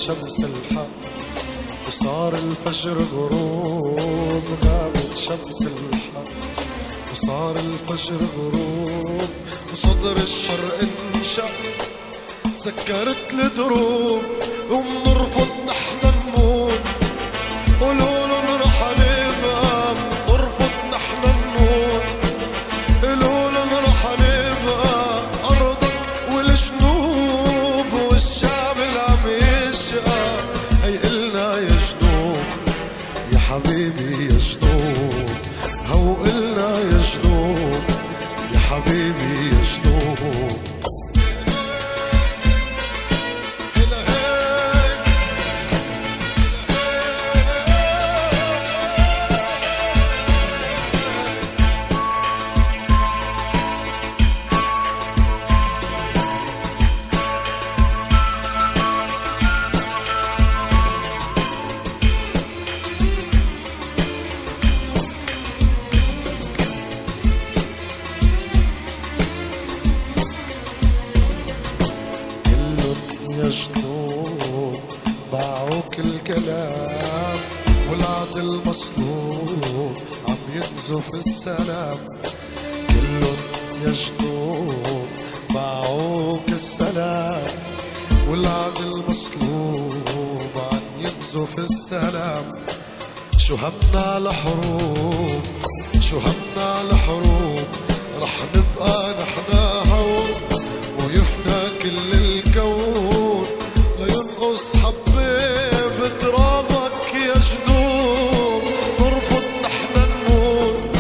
شمس الحق وصار الفجر غروب، غابت شمس الحق وصار الفجر غروب، وصدر الشرق انشق سكرت الدروب، ومنرفض نحن نموت قولولن رح نبقى، منرفض نحن نموت قولولن رح نبقى أرضك والجنوب، والشعب اللي عم يشقى هيقلنا يا جنوب يا حبيبي يا جنوب، هو قلنا يا جنوب يا حبيبي يا جنوب. يا جنوب باعوك الكلام والعدل مصلوب عم ينزف السلام، كلن يا جنوب باعوك السلام والعدل مصلوب عم ينزف السلام. شو همنا لحروب شو همنا لحروب، رح نبقى نحنا هون ويفنى كل الكون، لينقص حبة بترابك يا جنوب، نرفض نحن نموت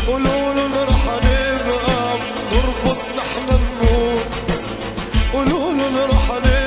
قولولن رح نبقى، نرفض نحن نموت قولولن رح نبقى